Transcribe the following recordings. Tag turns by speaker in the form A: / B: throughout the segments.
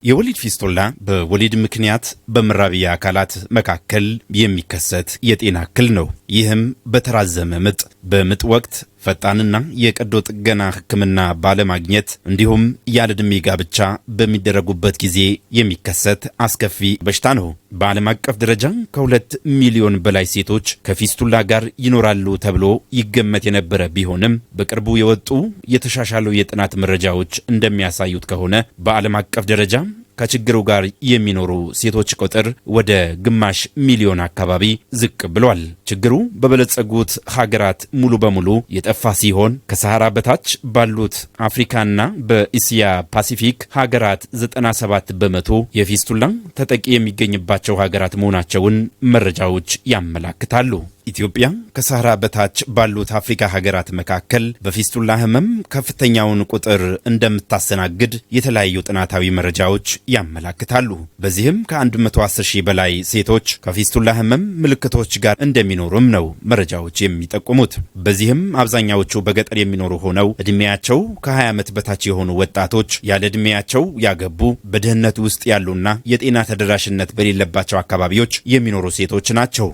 A: የወሊድ ፊስቱላ በወሊድ ምክንያት በመራቢያ አካላት መካከል የሚከሰት የጤና እክል ነው። ይህም በተራዘመ ምጥ፣ በምጥ ወቅት ፈጣንና የቀዶ ጥገና ሕክምና ባለማግኘት እንዲሁም ያለዕድሜ ጋብቻ በሚደረጉበት ጊዜ የሚከሰት አስከፊ በሽታ ነው። በዓለም አቀፍ ደረጃ ከ2 ሚሊዮን በላይ ሴቶች ከፊስቱላ ጋር ይኖራሉ ተብሎ ይገመት የነበረ ቢሆንም በቅርቡ የወጡ የተሻሻሉ የጥናት መረጃዎች እንደሚያሳዩት ከሆነ በዓለም አቀፍ ደረጃ ከችግሩ ጋር የሚኖሩ ሴቶች ቁጥር ወደ ግማሽ ሚሊዮን አካባቢ ዝቅ ብሏል። ችግሩ በበለጸጉት ሀገራት ሙሉ በሙሉ የጠፋ ሲሆን ከሰሃራ በታች ባሉት አፍሪካና በእስያ ፓሲፊክ ሀገራት 97 በመቶ የፊስቱላ ተጠቂ የሚገኝባቸው ሀገራት መሆናቸውን መረጃዎች ያመላክታሉ። ኢትዮጵያ ከሰሃራ በታች ባሉት አፍሪካ ሀገራት መካከል በፊስቱላ ህመም ከፍተኛውን ቁጥር እንደምታስተናግድ የተለያዩ ጥናታዊ መረጃዎች ያመላክታሉ። በዚህም ከ110 ሺህ በላይ ሴቶች ከፊስቱላ ህመም ምልክቶች ጋር እንደሚኖሩም ነው መረጃዎች የሚጠቁሙት። በዚህም አብዛኛዎቹ በገጠር የሚኖሩ ሆነው እድሜያቸው ከ20 ዓመት በታች የሆኑ ወጣቶች፣ ያለ እድሜያቸው ያገቡ፣ በድህነት ውስጥ ያሉና የጤና ተደራሽነት በሌለባቸው አካባቢዎች የሚኖሩ ሴቶች ናቸው።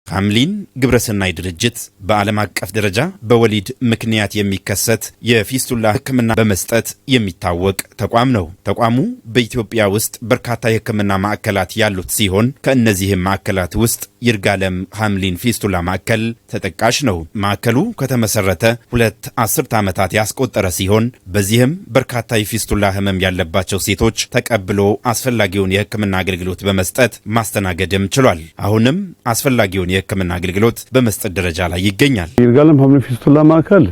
A: ሐምሊን ግብረሰናይ ድርጅት በዓለም አቀፍ ደረጃ በወሊድ ምክንያት የሚከሰት የፊስቱላ ሕክምና በመስጠት የሚታወቅ ተቋም ነው። ተቋሙ በኢትዮጵያ ውስጥ በርካታ የሕክምና ማዕከላት ያሉት ሲሆን ከእነዚህም ማዕከላት ውስጥ ይርጋለም ሐምሊን ፊስቱላ ማዕከል ተጠቃሽ ነው። ማዕከሉ ከተመሰረተ 2 አስርት ዓመታት ያስቆጠረ ሲሆን በዚህም በርካታ የፊስቱላ ህመም ያለባቸው ሴቶች ተቀብሎ አስፈላጊውን የሕክምና አገልግሎት በመስጠት ማስተናገድም ችሏል። አሁንም አስፈላጊውን የሕክምና አገልግሎት በመስጠት ደረጃ ላይ ይገኛል።
B: ይርጋለም ሐምሊን ፊስቱላ ማዕከል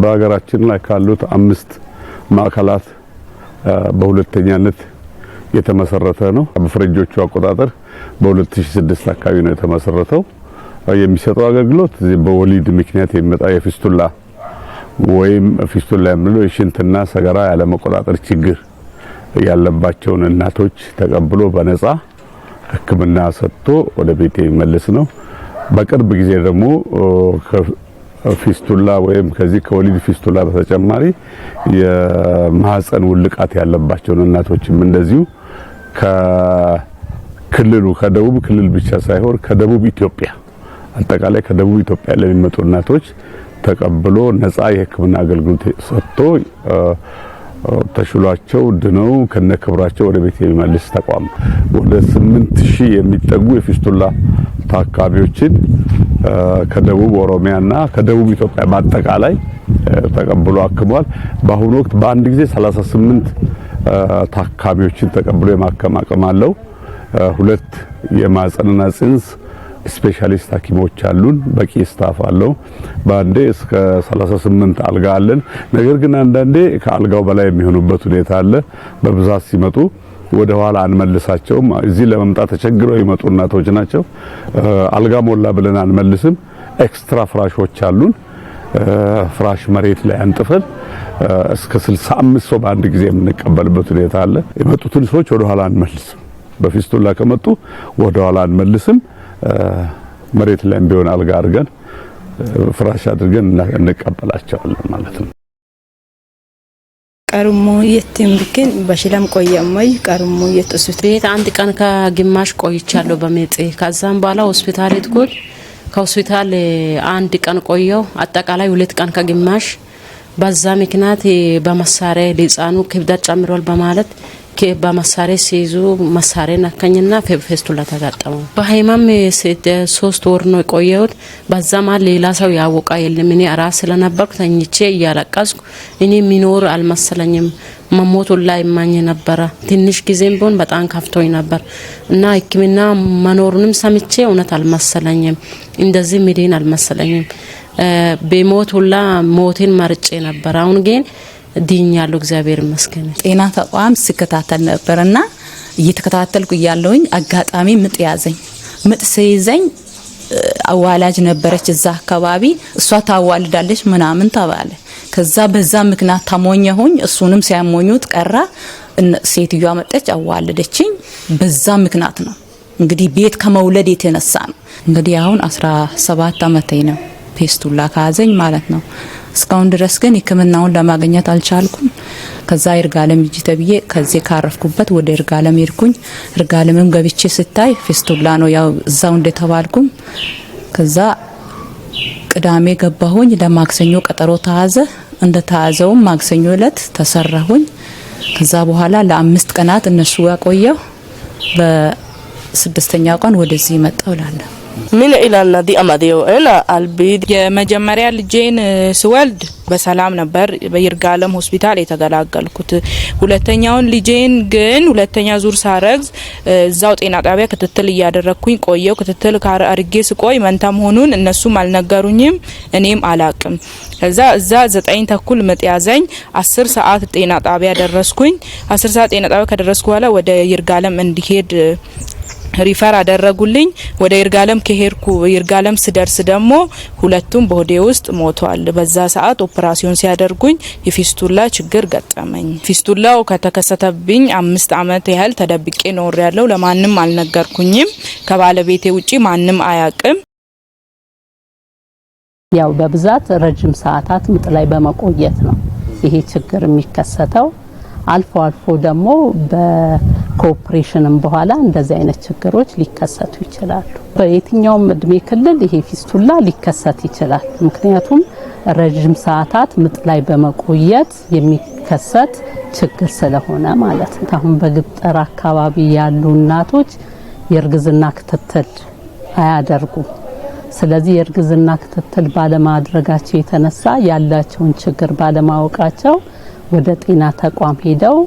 B: በሀገራችን ላይ ካሉት 5 ማዕከላት በሁለተኛነት የተመሰረተ ነው። በፈረንጆቹ አቆጣጠር በ2006 አካባቢ ነው የተመሰረተው። የሚሰጠው አገልግሎት በወሊድ ምክንያት የሚመጣ የፊስቱላ ወይም ፊስቱላ የምንለው የሽንትና ሰገራ ያለ መቆጣጠር ችግር ያለባቸውን እናቶች ተቀብሎ በነፃ ሕክምና ሰጥቶ ወደ ቤት የሚመልስ ነው። በቅርብ ጊዜ ደግሞ ፊስቱላ ወይም ከዚህ ከወሊድ ፊስቱላ በተጨማሪ የማህፀን ውልቃት ያለባቸውን እናቶችም እንደዚሁ ከክልሉ ከደቡብ ክልል ብቻ ሳይሆን ከደቡብ ኢትዮጵያ አጠቃላይ ከደቡብ ኢትዮጵያ ለሚመጡ እናቶች ተቀብሎ ነፃ የሕክምና አገልግሎት ሰጥቶ ተሽሏቸው ድነው ከነክብራቸው ወደ ቤት የሚመልስ ተቋም። ወደ 8000 የሚጠጉ የፊስቱላ ታካሚዎችን ከደቡብ ኦሮሚያና ከደቡብ ኢትዮጵያ በአጠቃላይ ተቀብሎ አክሟል። በአሁኑ ወቅት በአንድ ጊዜ 38 ታካሚዎችን ተቀብሎ የማከም አቅም አለው። 2 የማህፀንና ጽንስ ስፔሻሊስት ሐኪሞች አሉን። በቂ ስታፍ አለው። በአንዴ እስከ 38 አልጋ አለን። ነገር ግን አንዳንዴ ከአልጋው በላይ የሚሆኑበት ሁኔታ አለ። በብዛት ሲመጡ ወደ ኋላ አንመልሳቸውም። እዚህ ለመምጣት ተቸግረው ይመጡ እናቶች ናቸው። አልጋ ሞላ ብለን አንመልስም። ኤክስትራ ፍራሾች አሉን። ፍራሽ መሬት ላይ አንጥፈን እስከ 65 ሰው በአንድ ጊዜ የምንቀበልበት ሁኔታ አለ። የመጡትን ሰዎች ወደ ኋላ አንመልስም። በፊስቱላ ከመጡ ወደ ኋላ አንመልስም። መሬት ላይ ቢሆን አልጋ አድርገን ፍራሽ አድርገን እንቀበላቸዋለን ማለት ነው።
C: ቀርሞ የትም ግን በሽላም ቆየማይ ቀርሞ የትሱት
D: ቤት አንድ ቀን ከግማሽ ቆይቻለሁ በመጤ ከዛም በኋላ ሆስፒታል ሄድኩት። ከሆስፒታል አንድ ቀን ቆየው አጠቃላይ 2 ቀን ከግማሽ በዛ ምክንያት በመሳሪያ ሊጻኑ ክብደት ጨምሯል በማለት በመሳሪያ ሲይዙ መሳሪያ ነካኝና ፊስቱላ ተጋጠመው። በሃይማም 3 ወር ነው የቆየሁት። በዛም ሌላ ሰው ያወቃ የለም። እኔ አራስ ስለነበርኩ ተኝቼ እያለቀስኩ እኔ ሚኖር አልመሰለኝም። መሞቱ ላይ ማኝ ነበር። ትንሽ ጊዜም ቢሆን በጣም ከፍቶኝ ነበር እና ሕክምና መኖሩንም ሰምቼ እውነት አልመሰለኝም። እንደዚህ ምድን አልመሰለኝም። በሞት ሁላ ሞቴን መርጬ ነበር። አሁን ግን ዲኛለሁ እግዚአብሔር ይመስገን።
C: ጤና ተቋም ሲከታተል ነበርና እየተከታተልኩ ያለውኝ አጋጣሚ ምጥ ያዘኝ። ምጥ ሲይዘኝ አዋላጅ ነበረች እዛ አካባቢ እሷ ታዋልዳለች ምናምን ተባለ። ከዛ በዛ ምክንያት ታሞኘሁኝ። እሱንም ሲያሞኙት ቀራ። ሴትዮዋ መጣች አዋለደችኝ። በዛ ምክንያት ነው እንግዲህ ቤት ከመውለድ የተነሳ ነው። እንግዲህ አሁን 17 ዓመቴ ነው ፊስቱላ ካዘኝ ማለት ነው። እስካሁን ድረስ ግን ሕክምናውን ለማግኘት አልቻልኩም። ከዛ ይርጋለም እጂ ተብዬ ከዚህ ካረፍኩበት ወደ ይርጋለም ሄድኩኝ። ይርጋለምም ገብቼ ስታይ ፊስቱላ ነው ያው እዛው እንደተባልኩም። ከዛ ቅዳሜ ገባሁኝ። ለማክሰኞ ቀጠሮ ተያዘ። እንደተያዘው ማክሰኞ እለት ተሰራሁኝ። ከዛ በኋላ ለ5 ቀናት እነሱ ያቆየው በ6ኛው ቀን ወደዚህ መጣው እላለሁ።
E: ምን ኢላና ዲ አማዲዮ እና አልቢድ
F: የመጀመሪያ ልጄን ስወልድ በሰላም ነበር በይርጋለም ሆስፒታል የተገላገልኩት። ሁለተኛውን ልጄን ግን ሁለተኛ ዙር ሳረግዝ እዛው ጤና ጣቢያ ክትትል እያደረኩኝ ቆየው። ክትትል አርጌ ስቆይ መንታ መሆኑን እነሱም አልነገሩኝም እኔም አላቅም። ከዛ እዛ 9 ተኩል ምጥ ያዘኝ። 10 ሰዓት ጤና ጣቢያ ደረስኩኝ። 10 ሰዓት ጤና ጣቢያ ከደረስኩ በኋላ ወደ ይርጋለም እንዲሄድ ሪፈር አደረጉልኝ። ወደ ይርጋለም ከሄድኩ ይርጋለም ስደርስ ደግሞ ሁለቱም በሆዴ ውስጥ ሞቷል። በዛ ሰዓት ኦፕራሲዮን ሲያደርጉኝ የፊስቱላ ችግር ገጠመኝ። ፊስቱላው ከተከሰተብኝ 5 አመት ያህል ተደብቄ ኖር ያለው ለማንም አልነገርኩኝም። ከባለቤቴ ውጪ ማንም አያቅም።
G: ያው በብዛት ረጅም ሰዓታት ምጥ ላይ በመቆየት ነው ይሄ ችግር የሚከሰተው። አልፎ አልፎ ደግሞ በኮኦፕሬሽንም በኋላ እንደዚህ አይነት ችግሮች ሊከሰቱ ይችላሉ። በየትኛውም እድሜ ክልል ይሄ ፊስቱላ ሊከሰት ይችላል። ምክንያቱም ረጅም ሰዓታት ምጥ ላይ በመቆየት የሚከሰት ችግር ስለሆነ ማለት ነው። አሁን በገጠር አካባቢ ያሉ እናቶች የእርግዝና ክትትል አያደርጉም። ስለዚህ የእርግዝና ክትትል ባለማድረጋቸው የተነሳ ያላቸውን ችግር ባለማወቃቸው ወደ ጤና ተቋም ሄደው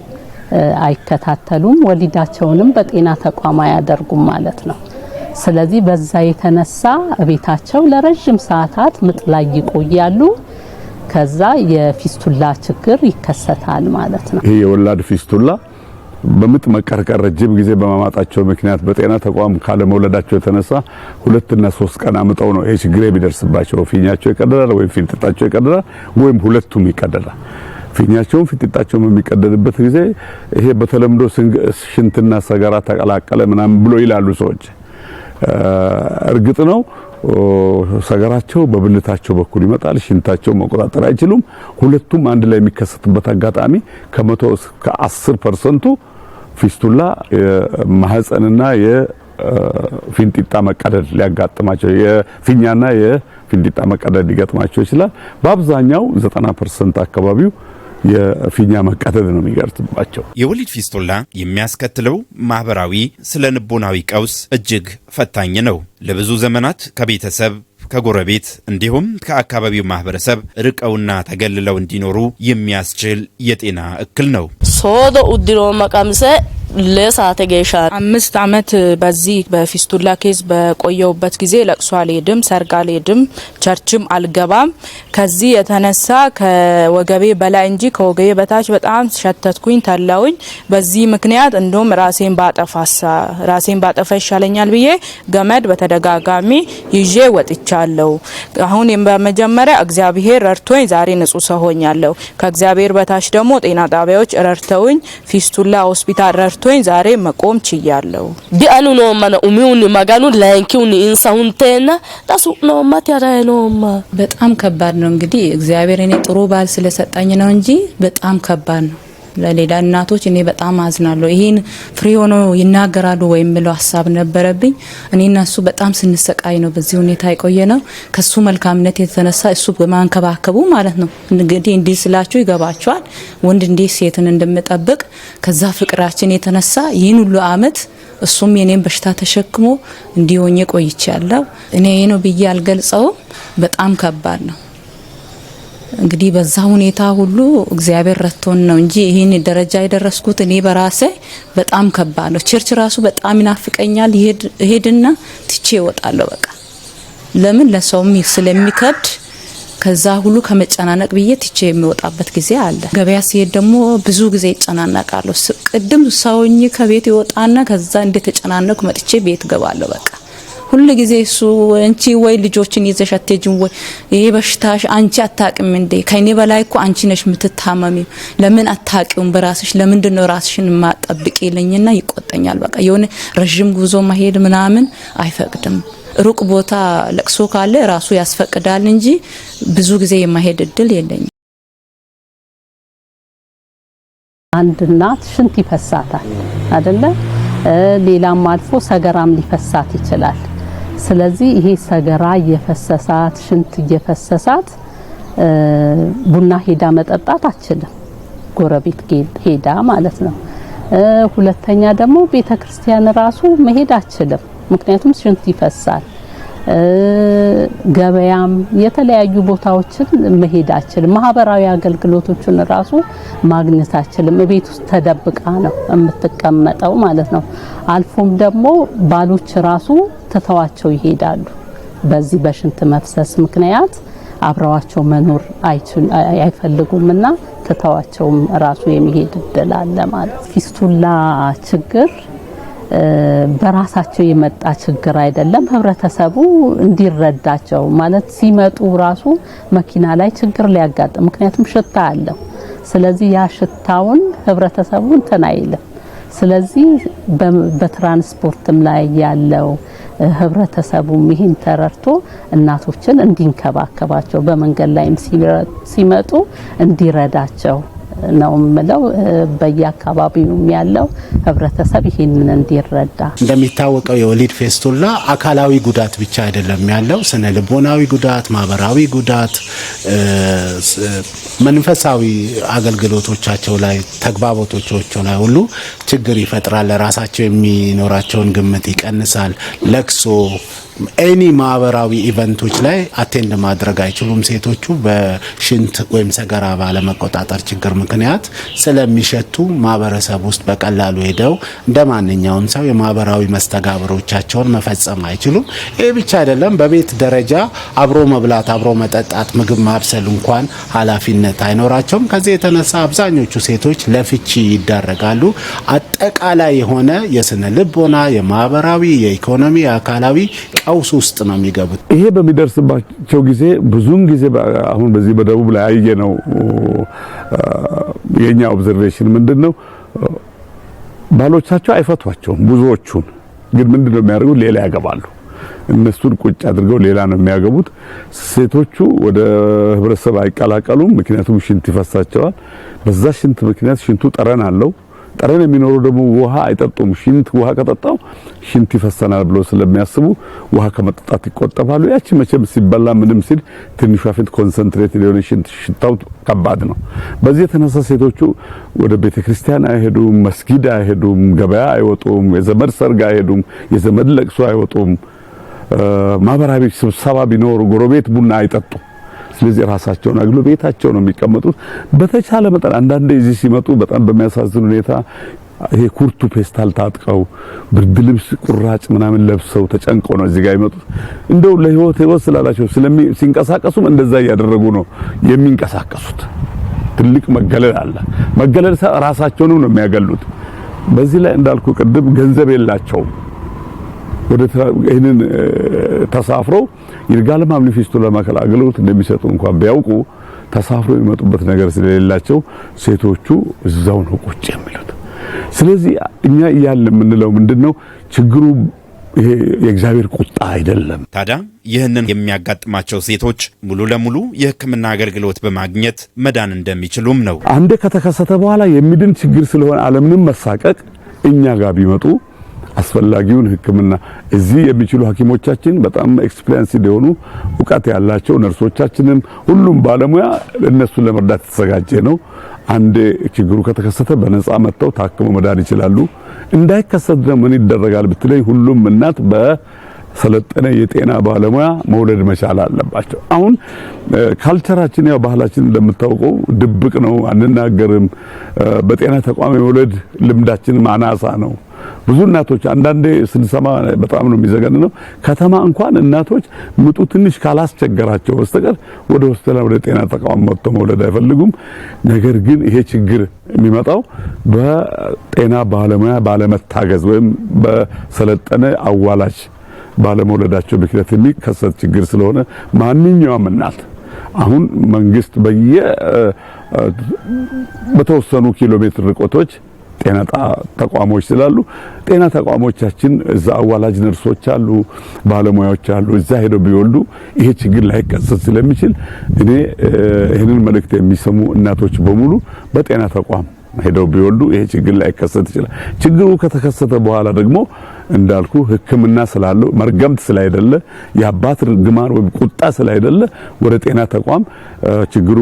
G: አይከታተሉም። ወሊዳቸውንም በጤና ተቋም አያደርጉም ማለት ነው። ስለዚህ በዛ የተነሳ ቤታቸው ለረጅም ሰዓታት ምጥ ላይ ይቆያሉ። ከዛ የፊስቱላ ችግር ይከሰታል ማለት ነው።
B: ይሄ የወላድ ፊስቱላ በምጥ መቀርቀር ረጅም ጊዜ በማማጣቸው ምክንያት በጤና ተቋም ካለ መውለዳቸው የተነሳ 2 እና 3 ቀን አምጠው ነው ይሄ ችግር ቢደርስባቸው ፊኛቸው ይቀደዳል ወይም ፊንጥጣቸው ይቀደዳል ወይም ሁለቱም ይቀደዳል። ፊኛቸውን ፊንጥጣቸውን የሚቀደድበት ጊዜ ይሄ በተለምዶ ሽንትና ሰገራ ተቀላቀለ ምናምን ብሎ ይላሉ ሰዎች። እርግጥ ነው ሰገራቸው በብልታቸው በኩል ይመጣል። ሽንታቸው መቆጣጠር አይችሉም። ሁለቱም አንድ ላይ የሚከሰትበት አጋጣሚ ከ100 እስከ 10% ፊስቱላ የማህፀንና የፊንጢጣ መቀደድ ሊያጋጥማቸው የፊኛና የፊንጢጣ መቀደድ ሊገጥማቸው ይችላል። በአብዛኛው 90% አካባቢው የፊኛ መቀደድ ነው የሚገርጥባቸው።
A: የወሊድ ፊስቱላ የሚያስከትለው ማህበራዊ ስነ ልቦናዊ ቀውስ እጅግ ፈታኝ ነው። ለብዙ ዘመናት ከቤተሰብ ከጎረቤት እንዲሁም ከአካባቢው ማህበረሰብ ርቀውና ተገልለው እንዲኖሩ የሚያስችል የጤና እክል ነው።
E: ሶዶ ኡድሮ መቀምሰ ለሳተ ገሻ
F: 5 አመት በዚህ በፊስቱላ ኬዝ በቆየውበት ጊዜ ለቅሶ አልሄድም፣ ሰርግ አልሄድም፣ ቸርችም አልገባም። ከዚህ የተነሳ ከወገቤ በላይ እንጂ ከወገቤ በታች በጣም ሸተትኩኝ፣ ተላውኝ። በዚህ ምክንያት እንደውም ራሴን ባጠፋ ይሻለኛል ብዬ ገመድ በተደጋጋሚ ይዤ ወጥቻለሁ። አሁን በመጀመሪያ እግዚአብሔር ረድቶኝ ዛሬ ንጹህ ሰው ሆኛለሁ። ከእግዚአብሔር በታች ደግሞ ጤና ጣቢያዎች ረድተውኝ ፊስቱላ ሆስፒታል ረድቶኝ ዛሬ መቆም ችያለሁ።
E: ዲአኑ ነው ማና ኡሚውን ማጋኑ ላንኪውን ኢንሳውንቴና ታሱ ነው ማቲያራይኖማ
C: በጣም ከባድ ነው። እንግዲህ እግዚአብሔር እኔ ጥሩ ባል ስለሰጣኝ ነው እንጂ በጣም ከባድ ነው። ለሌላ እናቶች እኔ በጣም አዝናለሁ። ይሄን ፍሪ ሆኖ ይናገራሉ ወይም ብለው ሐሳብ ነበረብኝ። እኔና እሱ በጣም ስንሰቃይ ነው በዚህ ሁኔታ የቆየ ነው። ከሱ መልካምነት የተነሳ እሱ በማንከባከቡ ማለት ነው። እንግዲህ እንዲህ ስላችሁ ይገባቸዋል ወንድ እንዴት ሴትን እንደምጠብቅ። ከዛ ፍቅራችን የተነሳ ይህን ሁሉ አመት እሱም የኔን በሽታ ተሸክሞ እንዲሆኜ ቆይቻለሁ። እኔ ይሄ ነው ብዬ አልገልጸውም። በጣም ከባድ ነው። እንግዲህ በዛ ሁኔታ ሁሉ እግዚአብሔር ረድቶን ነው እንጂ ይሄን ደረጃ የደረስኩት እኔ በራሴ በጣም ከባድ ነው። ቸርች ራሱ በጣም ይናፍቀኛል። ይሄድና ትቼ እወጣለሁ በቃ። ለምን ለሰውም ስለሚከብድ ከዛ ሁሉ ከመጨናነቅ ብዬ ትቼ የሚወጣበት ጊዜ አለ። ገበያ ሲሄድ ደግሞ ብዙ ጊዜ ይጨናነቃለሁ። ቅድም ሰውኝ ከቤት ይወጣና ከዛ እንደተጨናነኩ መጥቼ ቤት ገባለሁ በቃ። ሁሉ ጊዜ እሱ አንቺ ወይ ልጆችን ይዘሽ አትሄጂም ወይ ይሄ በሽታሽ አንቺ አታቅም እንዴ? ከኔ በላይ እኮ አንቺ ነሽ የምትታመሚው። ለምን አታቂውም በራስሽ? ለምንድን ነው ራስሽን ማጠብቂ ይለኝና ይቆጠኛል በቃ። የሆነ ረጅም ጉዞ መሄድ ምናምን አይፈቅድም። ሩቅ ቦታ ለቅሶ ካለ ራሱ ያስፈቅዳል እንጂ ብዙ ጊዜ የማሄድ እድል የለኝም።
G: አንድ እናት ሽንት ይፈሳታል አይደለ? ሌላም አልፎ ሰገራም ሊፈሳት ይችላል። ስለዚህ ይሄ ሰገራ እየፈሰሳት ሽንት እየፈሰሳት ቡና ሄዳ መጠጣት አትችልም፣ ጎረቤት ሄዳ ማለት ነው። ሁለተኛ ደግሞ ቤተክርስቲያን ራሱ መሄድ አትችልም፣ ምክንያቱም ሽንት ይፈሳል። ገበያም የተለያዩ ቦታዎችን መሄድ አትችልም። ማህበራዊ አገልግሎቶችን ራሱ ማግኘት አትችልም። ቤት ውስጥ ተደብቃ ነው የምትቀመጠው ማለት ነው። አልፎም ደግሞ ባሎች ራሱ ትተዋቸው ይሄዳሉ። በዚህ በሽንት መፍሰስ ምክንያት አብረዋቸው መኖር አይፈልጉምና ትተዋቸውም ራሱ የሚሄድ እድል አለ ማለት። ፊስቱላ ችግር በራሳቸው የመጣ ችግር አይደለም። ህብረተሰቡ እንዲረዳቸው ማለት ሲመጡ ራሱ መኪና ላይ ችግር ሊያጋጥም፣ ምክንያቱም ሽታ አለው። ስለዚህ ያ ሽታውን ህብረተሰቡ እንትን አይልም። ስለዚህ በትራንስፖርትም ላይ ያለው ህብረተሰቡም ይሄን ተረድቶ እናቶችን እንዲንከባከባቸው በመንገድ ላይም ሲመጡ እንዲረዳቸው ነው የምለው። በየአካባቢው ያለው ህብረተሰብ ይሄንን እንዲረዳ።
H: እንደሚታወቀው የወሊድ ፌስቱላ አካላዊ ጉዳት ብቻ አይደለም ያለው፣ ስነ ልቦናዊ ጉዳት፣ ማህበራዊ ጉዳት፣ መንፈሳዊ አገልግሎቶቻቸው ላይ ተግባቦቶቻቸው ላይ ሁሉ ችግር ይፈጥራል። ለራሳቸው የሚኖራቸውን ግምት ይቀንሳል። ለቅሶ ኤኒ ማህበራዊ ኢቨንቶች ላይ አቴንድ ማድረግ አይችሉም። ሴቶቹ በሽንት ወይም ሰገራ ባለመቆጣጠር ችግር ምክንያት ስለሚሸቱ ማህበረሰብ ውስጥ በቀላሉ ሄደው እንደማንኛውም ሰው የማህበራዊ መስተጋብሮቻቸውን መፈጸም አይችሉም። ይሄ ብቻ አይደለም፣ በቤት ደረጃ አብሮ መብላት፣ አብሮ መጠጣት፣ ምግብ ማብሰል እንኳን ኃላፊነት አይኖራቸውም። ከዚህ የተነሳ አብዛኞቹ ሴቶች ለፍቺ ይዳረጋሉ። አጠቃላይ የሆነ የስነ ልቦና፣ የማህበራዊ፣ የኢኮኖሚ፣ የአካላዊ ቀውስ ውስጥ ነው የሚገቡት።
B: ይሄ በሚደርስባቸው ጊዜ ብዙውን ጊዜ አሁን በዚህ በደቡብ ላይ አየነው። የኛ ኦብዘርቬሽን ምንድነው? ባሎቻቸው አይፈቷቸውም። ብዙዎቹን ግን ምንድነው የሚያደርጉት? ሌላ ያገባሉ። እነሱን ቁጭ አድርገው ሌላ ነው የሚያገቡት። ሴቶቹ ወደ ህብረተሰብ አይቀላቀሉም፣ ምክንያቱም ሽንት ይፈሳቸዋል። በዛ ሽንት ምክንያት ሽንቱ ጠረን አለው። ጠረን የሚኖሩ ደግሞ ውሃ አይጠጡም። ሽንት ውሃ ከጠጣው ሽንት ይፈሰናል ብሎ ስለሚያስቡ ውሃ ከመጠጣት ይቆጠባሉ። ያቺ መቼም ሲበላ ምንም ሲል ትንሿ ፊት ኮንሰንትሬት ሊሆን ሽታው ከባድ ነው። በዚህ የተነሳ ሴቶቹ ወደ ቤተክርስቲያን አይሄዱም፣ መስጊድ አይሄዱም፣ ገበያ አይወጡም፣ የዘመድ ሰርግ አይሄዱም፣ የዘመድ ለቅሶ አይወጡም። ማህበራዊ ስብሰባ ቢኖር ጎረቤት ቡና አይጠጡም። ስለዚህ ራሳቸውን አግሎ ቤታቸው ነው የሚቀመጡት። በተቻለ መጠን አንዳንዴ እዚህ ሲመጡ በጣም በሚያሳዝን ሁኔታ ይሄ ኩርቱ ፔስታል ታጥቀው ብርድ ልብስ ቁራጭ ምናምን ለብሰው ተጨንቀው ነው እዚህ ጋር ይመጡት። እንደው ለህይወት ስላላቸው ሲንቀሳቀሱም እንደዛ እያደረጉ ነው የሚንቀሳቀሱት። ትልቅ መገለል አለ። መገለል ራሳቸውን ነው የሚያገሉት። በዚህ ላይ እንዳልኩ ቅድም ገንዘብ የላቸውም። ወደ ይሄንን ተሳፍረው ይርጋለም አምሊ ፌስቱላ ማዕከል አገልግሎት እንደሚሰጡ እንኳን ቢያውቁ ተሳፍረው የሚመጡበት ነገር ስለሌላቸው ሴቶቹ እዛው ነው ቁጭ የሚሉት። ስለዚህ እኛ እያልን የምንለው ምንድነው? ችግሩ ይሄ የእግዚአብሔር ቁጣ አይደለም።
A: ታዲያ ይህንን የሚያጋጥማቸው ሴቶች ሙሉ ለሙሉ የሕክምና አገልግሎት በማግኘት መዳን እንደሚችሉም ነው።
B: አንዴ ከተከሰተ በኋላ የሚድን ችግር ስለሆነ ዓለምንም መሳቀቅ እኛ ጋር ቢመጡ አስፈላጊውን ሕክምና እዚህ የሚችሉ ሐኪሞቻችን በጣም ኤክስፒሪየንስ የሆኑ ዕውቀት ያላቸው ነርሶቻችንም ሁሉም ባለሙያ እነሱን ለመርዳት የተዘጋጀ ነው። አንዴ ችግሩ ከተከሰተ በነፃ መጥተው ታክመው መዳን ይችላሉ። እንዳይከሰት ደግሞ ምን ይደረጋል ብትለኝ ሁሉም እናት በሰለጠነ የጤና ባለሙያ መውለድ መቻል አለባቸው። አሁን ካልቸራችን ያው ባህላችን እንደምታውቀው ድብቅ ነው፣ አንናገርም። በጤና ተቋም የመውለድ ልምዳችን አናሳ ነው። ብዙ እናቶች አንዳንዴ ስንሰማ በጣም ነው የሚዘገንነው። ከተማ እንኳን እናቶች ምጡ ትንሽ ካላስቸገራቸው በስተቀር ወደ ሆስፒታል ወደ ጤና ተቋም መጥተው መውለድ አይፈልጉም። ነገር ግን ይሄ ችግር የሚመጣው በጤና ባለሙያ ባለመታገዝ ወይም በሰለጠነ አዋላጅ ባለመውለዳቸው ምክንያት የሚከሰት ችግር ስለሆነ ማንኛውም እናት አሁን መንግስት በተወሰኑ ኪሎ ሜትር ርቀቶች ጤና ተቋሞች ስላሉ ጤና ተቋሞቻችን እዛ አዋላጅ ነርሶች አሉ፣ ባለሙያዎች አሉ። እዛ ሄደው ቢወልዱ ይሄ ችግር ላይከሰት ስለሚችል እኔ ይሄንን መልእክት የሚሰሙ እናቶች በሙሉ በጤና ተቋም ሄደው ቢወልዱ ይሄ ችግር ላይ ከሰት ይችላል። ችግሩ ከተከሰተ በኋላ ደግሞ እንዳልኩ ሕክምና ስላለው መርገምት ስላይደለ የአባት ርግማን ወይም ቁጣ ስላይደለ ወደ ጤና ተቋም ችግሩ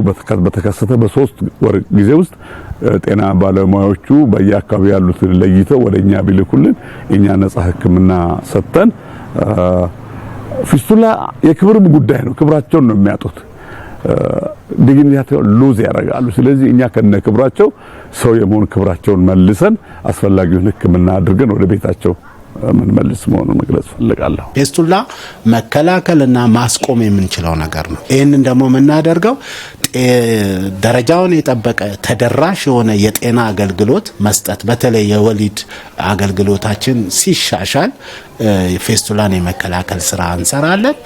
B: በተከሰተ በ3 ወር ጊዜ ውስጥ ጤና ባለሙያዎቹ በየአካባቢው ያሉትን ለይተው ወደኛ ቢልኩልን እኛ ነፃ ሕክምና ሰጥተን ፊስቱላ የክብርም ጉዳይ ነው። ክብራቸውን ነው የሚያጡት። ዲግኒቲያቸው ሉዝ ያደርጋሉ። ስለዚህ እኛ ከነ ክብራቸው ሰው የመሆን ክብራቸውን መልሰን አስፈላጊውን ሕክምና አድርገን ወደ ቤታቸው ምን መልስ መሆኑን መግለጽ ፈልጋለሁ።
H: ፊስቱላ መከላከልና ማስቆም የምንችለው ነገር ነው። ይሄንን ደግሞ የምናደርገው ደረጃውን የጠበቀ ተደራሽ የሆነ የጤና አገልግሎት መስጠት፣ በተለይ የወሊድ አገልግሎታችን ሲሻሻል ፊስቱላን የመከላከል ስራ እንሰራለን።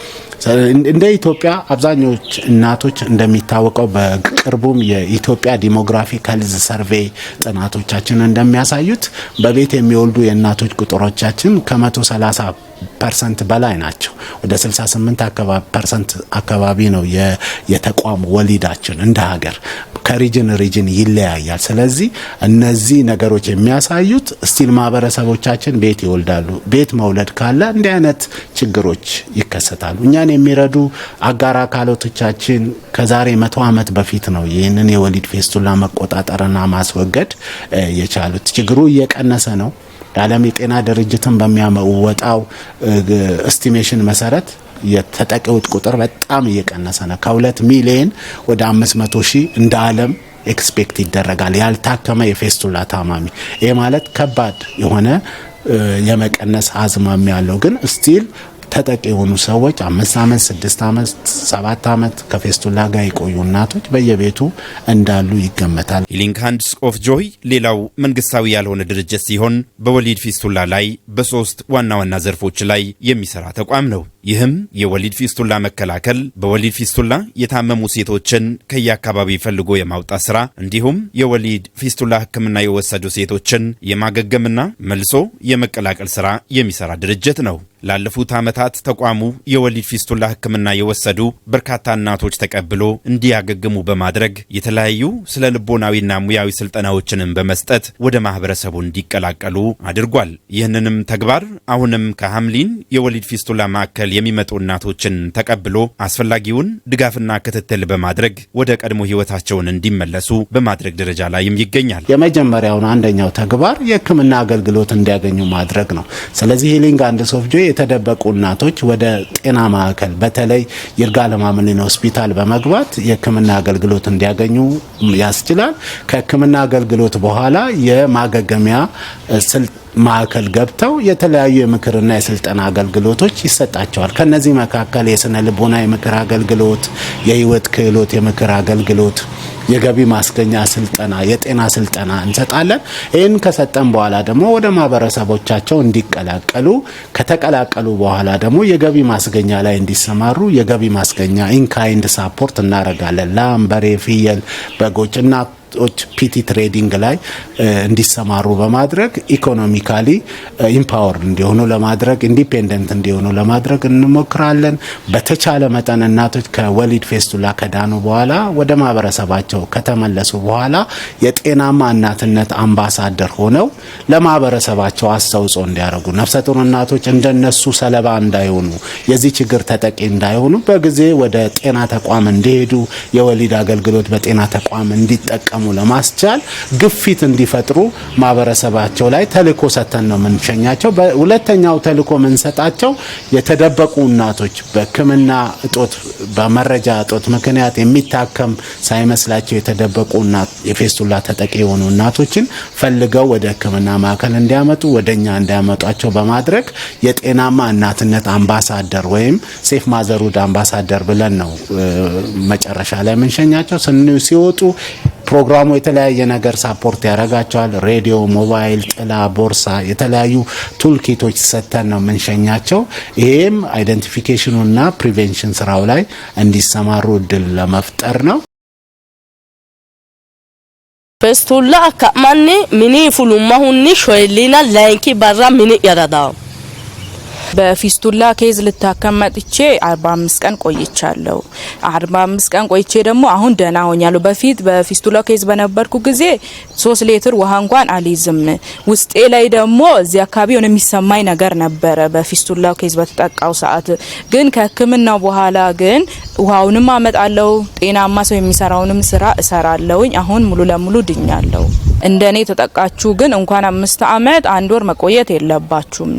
H: እንደ ኢትዮጵያ አብዛኞች እናቶች እንደሚታወቀው በቅርቡም የኢትዮጵያ ዲሞግራፊክ ሄልዝ ሰርቬይ ጥናቶቻችን እንደሚያሳዩት በቤት የሚወልዱ የእናቶች ቁጥሮቻችን ከ130% በላይ ናቸው። ወደ 68% አካባቢ ነው የተቋም ወሊዳችን እንደ ሀገር። ከሪጅን ሪጅን ይለያያል። ስለዚህ እነዚህ ነገሮች የሚያሳዩት ስቲል ማህበረሰቦቻችን ቤት ይወልዳሉ። ቤት መውለድ ካለ እንዲህ አይነት ችግሮች ይከሰታሉ። እኛን የሚረዱ አጋር አካላቶቻችን ከዛሬ 100 ዓመት በፊት ነው ይህንን የወሊድ ፊስቱላ መቆጣጠርና ማስወገድ የቻሉት። ችግሩ እየቀነሰ ነው። የዓለም የጤና ድርጅትን በሚያወጣው ኤስቲሜሽን መሰረት የተጠቂዎች ቁጥር በጣም እየቀነሰ ነው። ከ2 ሚሊዮን ወደ 500,000 እንደ ዓለም ኤክስፔክት ይደረጋል ያልታከመ የፊስቱላ ታማሚ። ይሄ ማለት ከባድ የሆነ የመቀነስ አዝማሚያ ያለው ግን ስቲል ተጠቂ የሆኑ ሰዎች 5 ዓመት 6 ዓመት 7 ዓመት ከፊስቱላ ጋር የቆዩ እናቶች በየቤቱ እንዳሉ ይገመታል።
A: ሂሊንግ ሃንድስ ኦፍ ጆይ ሌላው መንግስታዊ ያልሆነ ድርጅት ሲሆን በወሊድ ፊስቱላ ላይ በ3 ዋና ዋና ዘርፎች ላይ የሚሰራ ተቋም ነው። ይህም የወሊድ ፊስቱላ መከላከል፣ በወሊድ ፊስቱላ የታመሙ ሴቶችን ከየአካባቢ ፈልጎ የማውጣት ስራ እንዲሁም የወሊድ ፊስቱላ ሕክምና የወሰዱ ሴቶችን የማገገምና መልሶ የመቀላቀል ስራ የሚሰራ ድርጅት ነው። ላለፉት ዓመታት ተቋሙ የወሊድ ፊስቱላ ሕክምና የወሰዱ በርካታ እናቶች ተቀብሎ እንዲያገግሙ በማድረግ የተለያዩ ስለ ልቦናዊና ሙያዊ ስልጠናዎችንም በመስጠት ወደ ማህበረሰቡ እንዲቀላቀሉ አድርጓል። ይህንንም ተግባር አሁንም ከሐምሊን የወሊድ ፊስቱላ ማዕከል የሚመጡ እናቶችን ተቀብሎ አስፈላጊውን ድጋፍና ክትትል በማድረግ ወደ ቀድሞ ህይወታቸውን እንዲመለሱ በማድረግ ደረጃ ላይም ይገኛል።
H: የመጀመሪያውና አንደኛው ተግባር የሕክምና አገልግሎት እንዲያገኙ ማድረግ ነው። ስለዚህ ሂሊንግ ሃንድስ ኦፍ ጆይ የተደበቁ እናቶች ወደ ጤና ማዕከል በተለይ ይርጋለም አምሊን ሆስፒታል በመግባት የሕክምና አገልግሎት እንዲያገኙ ያስችላል። ከሕክምና አገልግሎት በኋላ የማገገሚያ ማዕከል ገብተው የተለያዩ የምክርና የስልጠና አገልግሎቶች ይሰጣቸዋል። ከነዚህ መካከል የስነ ልቦና የምክር አገልግሎት፣ የህይወት ክህሎት የምክር አገልግሎት፣ የገቢ ማስገኛ ስልጠና፣ የጤና ስልጠና እንሰጣለን። ይህን ከሰጠን በኋላ ደግሞ ወደ ማህበረሰቦቻቸው እንዲቀላቀሉ ከተቀላቀሉ በኋላ ደግሞ የገቢ ማስገኛ ላይ እንዲሰማሩ የገቢ ማስገኛ ኢንካይንድ ሳፖርት እናደርጋለን። ላም፣ በሬ፣ ፍየል፣ በጎች እና ፒቲ ትሬዲንግ ላይ እንዲሰማሩ በማድረግ ኢኮኖሚካሊ ኢምፓወር እንዲሆኑ ለማድረግ ኢንዲፔንደንት እንዲሆኑ ለማድረግ እንሞክራለን። በተቻለ መጠን እናቶች ከወሊድ ፊስቱላ ከዳኑ በኋላ ወደ ማህበረሰባቸው ከተመለሱ በኋላ የጤናማ እናትነት አምባሳደር ሆነው ለማህበረሰባቸው አስተዋጽኦ እንዲያደርጉ፣ ነፍሰ ጡር እናቶች እንደነሱ ሰለባ እንዳይሆኑ፣ የዚህ ችግር ተጠቂ እንዳይሆኑ በጊዜ ወደ ጤና ተቋም እንዲሄዱ፣ የወሊድ አገልግሎት በጤና ተቋም እንዲጠቀሙ ለማስቻል ግፊት እንዲፈጥሩ ማህበረሰባቸው ላይ ተልእኮ ሰጥተን ነው የምንሸኛቸው። ሁለተኛው ተልእኮ የምንሰጣቸው የተደበቁ እናቶች በሕክምና እጦት በመረጃ እጦት ምክንያት የሚታከም ሳይመስላቸው የተደበቁ የፊስቱላ ተጠቂ የሆኑ እናቶችን ፈልገው ወደ ሕክምና ማዕከል እንዲያመጡ ወደኛ እንዲያመጧቸው በማድረግ የጤናማ እናትነት አምባሳደር ወይም ሴፍ ማዘርሁድ አምባሳደር ብለን ነው መጨረሻ ላይ የምንሸኛቸው። ሲወጡ ፕሮግራሙ የተለያየ ነገር ሳፖርት ያደርጋቸዋል። ሬዲዮ፣ ሞባይል፣ ጥላ፣ ቦርሳ፣ የተለያዩ ቱልኪቶች ሰጥተን ነው የምንሸኛቸው። ይሄም አይደንቲፊኬሽኑና ፕሪቬንሽን ስራው ላይ እንዲሰማሩ እድል ለመፍጠር ነው።
E: ፊስቱላ አካማኒ ሚኒ ፉሉማ ሁኒ ሾይሊና ላይንኪ ባራ ሚኒ ያዳዳው
F: በፊስቱላ ኬዝ ልታከም መጥቼ 45 ቀን ቆይቻለሁ። 45 ቀን ቆይቼ ደግሞ አሁን ደህና ሆኛለሁ። በፊት በፊስቱላ ኬዝ በነበርኩ ጊዜ 3 ሊትር ውሃ እንኳን አልይዝም። ውስጤ ላይ ደግሞ እዚህ አካባቢ ሆነ የሚሰማኝ ነገር ነበረ በፊስቱላ ኬዝ በተጠቃው ሰዓት። ግን ከህክምናው በኋላ ግን ውሃውንም አመጣለሁ፣ ጤናማ ሰው የሚሰራውንም ስራ እሰራለሁኝ። አሁን ሙሉ ለሙሉ ድኛለሁ። እንደኔ ተጠቃችሁ ግን እንኳን 5 አመት 1 ወር መቆየት የለባችሁም።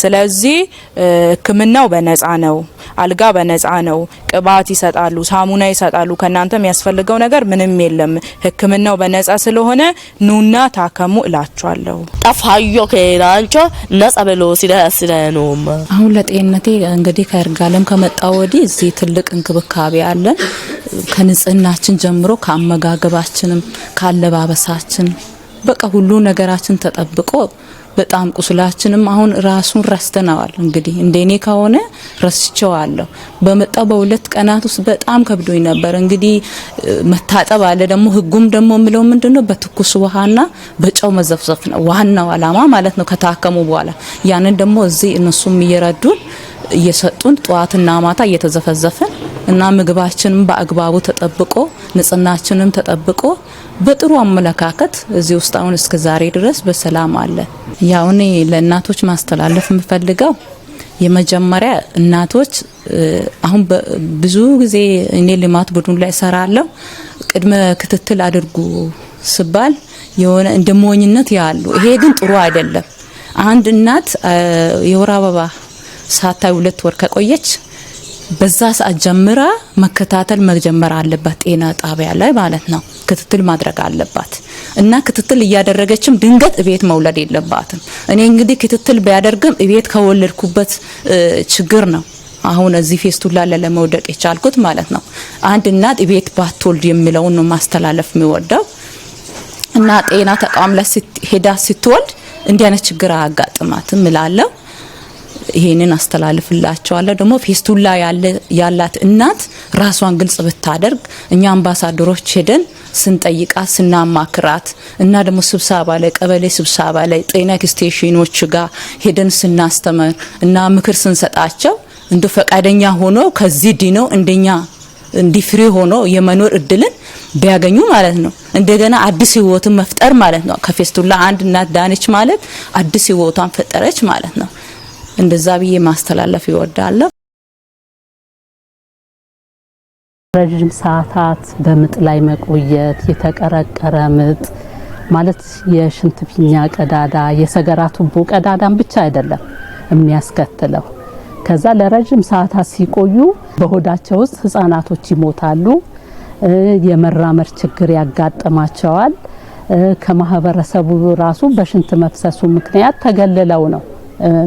F: ስለዚህ ህክምናው በነፃ ነው፣ አልጋ በነፃ ነው፣ ቅባት ይሰጣሉ፣ ሳሙና ይሰጣሉ። ከናንተ የሚያስፈልገው ነገር ምንም የለም። ህክምናው በነፃ ስለሆነ ኑና ታከሙ እላችኋለሁ።
E: ጠፋዮ ከራንቾ ነፃ ብሎ ሲደስደኖም
C: አሁን ለጤንነቴ እንግዲህ ከይርጋለም ከመጣው ወዲህ እዚህ ትልቅ እንክብካቤ አለን። ከንጽህናችን ጀምሮ ከአመጋገባችንም ካለባበሳችን በቃ ሁሉ ነገራችን ተጠብቆ በጣም ቁስላችንም አሁን ራሱን ረስተናል። እንግዲህ እንደኔ ከሆነ ረስቼዋለሁ። በመጣው በ2 ቀናት ውስጥ በጣም ከብዶኝ ነበር። እንግዲህ መታጠብ አለ ደግሞ ህጉም ደግሞ ምለው ምንድነው በትኩስ ውሃና በጨው መዘፍዘፍ ነው ዋናው አላማ ማለት ነው ከታከሙ በኋላ። ያንን ደግሞ እዚህ እነሱም እየረዱን እየሰጡን ጧትና ማታ እየተዘፈዘፈን እና ምግባችንም በአግባቡ ተጠብቆ ንጽህናችንም ተጠብቆ በጥሩ አመለካከት እዚህ ውስጥ አሁን እስከ ዛሬ ድረስ በሰላም አለ። ያው እኔ ለእናቶች ማስተላለፍ የምፈልገው የመጀመሪያ እናቶች አሁን ብዙ ጊዜ እኔ ልማት ቡድን ላይ እሰራለሁ። ቅድመ ክትትል አድርጉ ሲባል የሆነ እንደሞኝነት ያሉ፣ ይሄ ግን ጥሩ አይደለም። አንድ እናት የወር አበባ ሳታይ 2 ወር ከቆየች በዛ ሰዓት ጀምራ መከታተል መጀመር አለባት፣ ጤና ጣቢያ ላይ ማለት ነው። ክትትል ማድረግ አለባት እና ክትትል እያደረገችም ድንገት እቤት መውለድ የለባትም። እኔ እንግዲህ ክትትል ቢያደርግም እቤት ከወለድኩበት ችግር ነው አሁን እዚህ ፌስቱላ ለመውደቅ የቻልኩት ማለት ነው። አንድ እናት እቤት ባትወልድ የሚለውን ነው ማስተላለፍ የሚወደው እና ጤና ተቋም ላይ ሄዳ ስትወልድ እንዲህ አይነት ችግር አያጋጥማትም እላለሁ። ይሄንን አስተላልፍላቸዋለሁ። ደግሞ ፌስቱላ ያላት እናት ራሷን ግልጽ ብታደርግ እኛ አምባሳደሮች ሄደን ስንጠይቃት ስናማክራት እና ደግሞ ስብሰባ ላይ ቀበሌ ስብሰባ ላይ ጤና ኤክስቴንሽኖች ጋር ሄደን ስናስተምር እና ምክር ስንሰጣቸው እንደ ፈቃደኛ ሆኖ ከዚህ ዲነው እንደኛ እንዲፍሪ ሆኖ የመኖር እድልን ቢያገኙ ማለት ነው። እንደገና አዲስ ህይወትን መፍጠር ማለት ነው። ከፌስቱላ አንድ እናት ዳነች ማለት አዲስ ህይወቷን ፈጠረች ማለት ነው። እንደዛ ብዬ ማስተላለፍ ይወዳለሁ።
G: ረጅም ሰዓታት በምጥ ላይ መቆየት፣ የተቀረቀረ ምጥ ማለት የሽንት ፊኛ ቀዳዳ፣ የሰገራ ቱቦ ቀዳዳን ብቻ አይደለም የሚያስከትለው። ከዛ ለረጅም ሰዓታት ሲቆዩ በሆዳቸው ውስጥ ህፃናቶች ይሞታሉ፣ የመራመድ ችግር ያጋጥማቸዋል። ከማህበረሰቡ ራሱ በሽንት መፍሰሱ ምክንያት ተገልለው ነው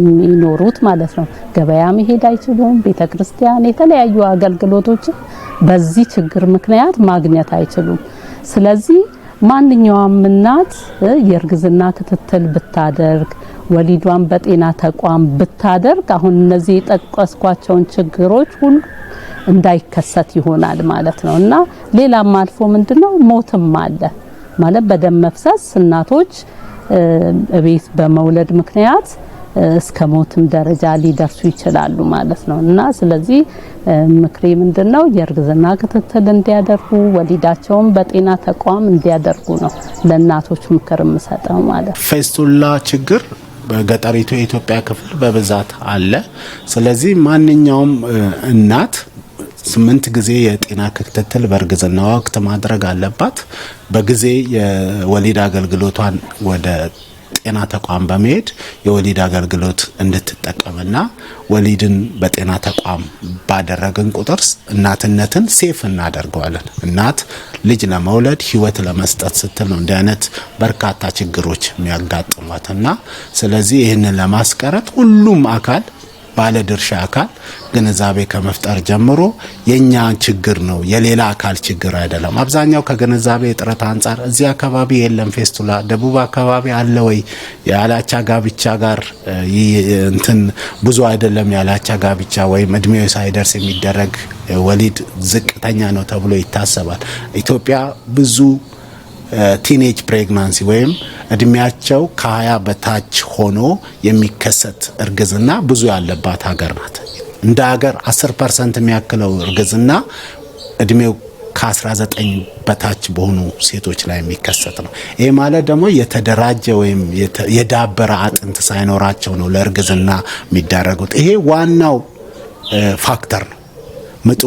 G: የሚኖሩት ማለት ነው። ገበያ መሄድ አይችሉም። ቤተክርስቲያን፣ የተለያዩ አገልግሎቶች በዚህ ችግር ምክንያት ማግኘት አይችሉም። ስለዚህ ማንኛውም እናት የእርግዝና ክትትል ብታደርግ፣ ወሊዷን በጤና ተቋም ብታደርግ አሁን እነዚህ የጠቀስኳቸውን ችግሮች ሁሉ እንዳይከሰት ይሆናል ማለት ነው እና ሌላም አልፎ ምንድነው ሞትም አለ ማለት በደም መፍሰስ እናቶች እቤት በመውለድ ምክንያት እስከ ሞትም ደረጃ ሊደርሱ ይችላሉ ማለት ነው እና ስለዚህ ምክሬ ምንድነው የእርግዝና ክትትል እንዲያደርጉ፣ ወሊዳቸውን በጤና ተቋም እንዲያደርጉ ነው ለእናቶች ምክር የምሰጠው ማለት።
H: ፌስቱላ ችግር በገጠሪቱ የኢትዮጵያ ክፍል በብዛት አለ። ስለዚህ ማንኛውም እናት 8 ጊዜ የጤና ክትትል በእርግዝና ወቅት ማድረግ አለባት። በጊዜ የወሊድ አገልግሎቷን ወደ ጤና ተቋም በመሄድ የወሊድ አገልግሎት እንድትጠቀምና ወሊድን በጤና ተቋም ባደረግን ቁጥር እናትነትን ሴፍ እናደርገዋለን። እናት ልጅ ለመውለድ ህይወት ለመስጠት ስትል ነው እንዲህ አይነት በርካታ ችግሮች የሚያጋጥሟትና ስለዚህ ይህንን ለማስቀረት ሁሉም አካል ባለድርሻ አካል ግንዛቤ ከመፍጠር ጀምሮ የኛ ችግር ነው፣ የሌላ አካል ችግር አይደለም። አብዛኛው ከግንዛቤ እጥረት አንጻር እዚህ አካባቢ የለም ፌስቱላ፣ ደቡብ አካባቢ አለ ወይ ያላቻ ጋብቻ ጋር እንትን ብዙ አይደለም ያላቻ ጋብቻ ወይም እድሜው ሳይደርስ የሚደረግ ወሊድ ዝቅተኛ ነው ተብሎ ይታሰባል። ኢትዮጵያ ብዙ ቲኔጅ ፕሬግናንሲ ወይም እድሜያቸው ከ20 በታች ሆኖ የሚከሰት እርግዝና ብዙ ያለባት ሀገር ናት። እንደ ሀገር 10% የሚያክለው እርግዝና እድሜው ከ19 በታች በሆኑ ሴቶች ላይ የሚከሰት ነው። ይሄ ማለት ደግሞ የተደራጀ ወይም የዳበረ አጥንት ሳይኖራቸው ነው ለእርግዝና የሚዳረጉት። ይሄ ዋናው ፋክተር ነው። ምጡ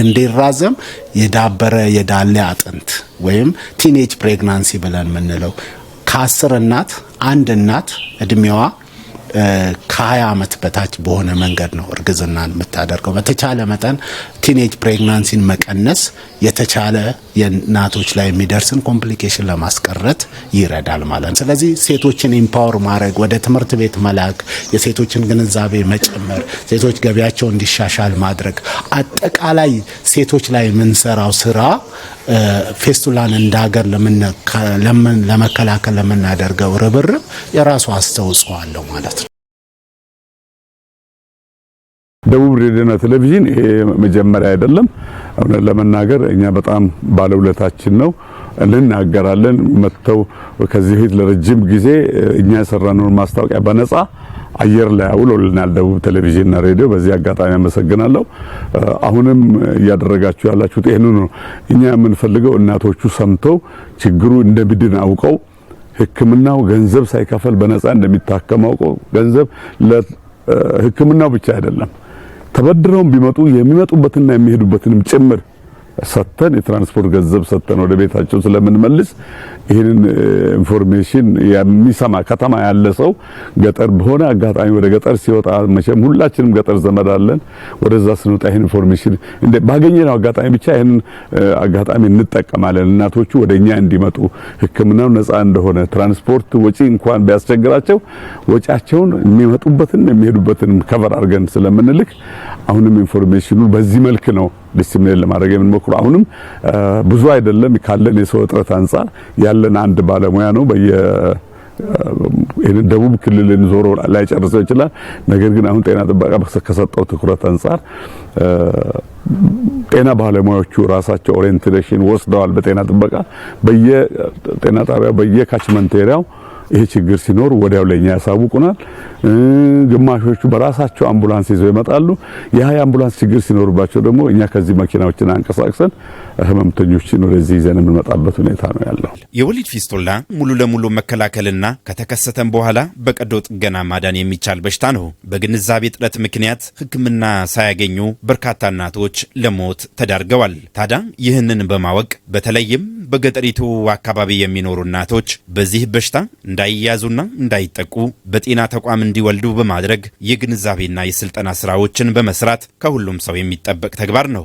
H: እንዲራዘም የዳበረ የዳሌ አጥንት ወይም ቲኔጅ ፕሬግናንሲ ብለን የምንለው ከ10 እናት አንድ እናት እድሜዋ ከ20 ዓመት በታች በሆነ መንገድ ነው እርግዝናን የምታደርገው። በተቻለ መጠን ቲኔጅ ፕሬግናንሲን መቀነስ የተቻለ የእናቶች ላይ የሚደርስን ኮምፕሊኬሽን ለማስቀረት ይረዳል ማለት ነው። ስለዚህ ሴቶችን ኢምፓወር ማድረግ፣ ወደ ትምህርት ቤት መላክ፣ የሴቶችን ግንዛቤ መጨመር፣ ሴቶች ገቢያቸው እንዲሻሻል ማድረግ፣ አጠቃላይ ሴቶች ላይ የምንሰራው ስራ ፌስቱላን እንደ ሀገር ለመከላከል ለምናደርገው ርብርብ የራሱ አስተዋጽኦ አለው ማለት ነው።
B: ደቡብ ሬዲዮና ቴሌቪዥን ይሄ መጀመሪያ አይደለም። እውነት ለመናገር እኛ በጣም ባለውለታችን ነው፣ እንናገራለን። መጥተው ከዚህ ፊት ለረጅም ጊዜ እኛ የሰራነውን ማስታወቂያ በነጻ አየር ላይ አውሎልናል ደቡብ ቴሌቪዥንና ሬዲዮ። በዚህ አጋጣሚ አመሰግናለሁ። አሁንም እያደረጋችሁ ያላችሁት ይሄን ነው። እኛ የምንፈልገው እናቶቹ ሰምተው ችግሩ እንደሚድን አውቀው ሕክምናው ገንዘብ ሳይከፈል በነጻ እንደሚታከም አውቀው ገንዘብ ለሕክምናው ብቻ አይደለም ተበድረውም ቢመጡ የሚመጡበትና የሚሄዱበትንም ጭምር ሰተን የትራንስፖርት ገንዘብ ሰተን ወደ ቤታቸው ስለምንመልስ ይሄንን ኢንፎርሜሽን የሚሰማ ከተማ ያለ ሰው ገጠር በሆነ አጋጣሚ ወደ ገጠር ሲወጣ መቼም ሁላችንም ገጠር ዘመድ አለን። ወደዛ ስንወጣ ይሄን ኢንፎርሜሽን ባገኘነው አጋጣሚ ብቻ ይሄን አጋጣሚ እንጠቀማለን። እናቶቹ ወደኛ እንዲመጡ ሕክምናው ነፃ እንደሆነ ትራንስፖርት ወጪ እንኳን ቢያስቸግራቸው ወጪያቸውን የሚመጡበትን የሚሄዱበትን ከቨር አድርገን ስለምንልክ አሁንም ኢንፎርሜሽኑ በዚህ መልክ ነው ዲስሚኔት ለማድረግ የምንሞክረው። አሁንም ብዙ አይደለም ካለን የሰው እጥረት አንፃር ያለን አንድ ባለሙያ ነው። ደቡብ ክልልን ዞሮ ላይ ጨርሰው ይችላል። ነገር ግን አሁን ጤና ጥበቃ ከሰጠው ትኩረት አንፃር ጤና ባለሙያዎቹ ራሳቸው ኦሪየንቴሽን ወስደዋል። በጤና ጥበቃ በየጤና ጣቢያው በየካችመንት ኤሪያው ይሄ ችግር ሲኖር ወዲያው ለኛ ያሳውቁናል። ግማሾቹ በራሳቸው አምቡላንስ ይዘው ይመጣሉ። የአምቡላንስ ችግር ሲኖርባቸው ደግሞ እኛ ከዚህ መኪናዎችን አንቀሳቅሰን ህመምተኞችን ወደዚህ ይዘን የምንመጣበት ሁኔታ ነው ያለው።
A: የወሊድ ፊስቱላ ሙሉ ለሙሉ መከላከልና ከተከሰተም በኋላ በቀዶ ጥገና ማዳን የሚቻል በሽታ ነው። በግንዛቤ እጥረት ምክንያት ሕክምና ሳያገኙ በርካታ እናቶች ለሞት ተዳርገዋል። ታዲያ ይህንን በማወቅ በተለይም በገጠሪቱ አካባቢ የሚኖሩ እናቶች በዚህ በሽታ እንዳይያዙና እንዳይጠቁ በጤና ተቋም እንዲወልዱ በማድረግ የግንዛቤና የስልጠና ስራዎችን በመስራት ከሁሉም ሰው የሚጠበቅ ተግባር ነው።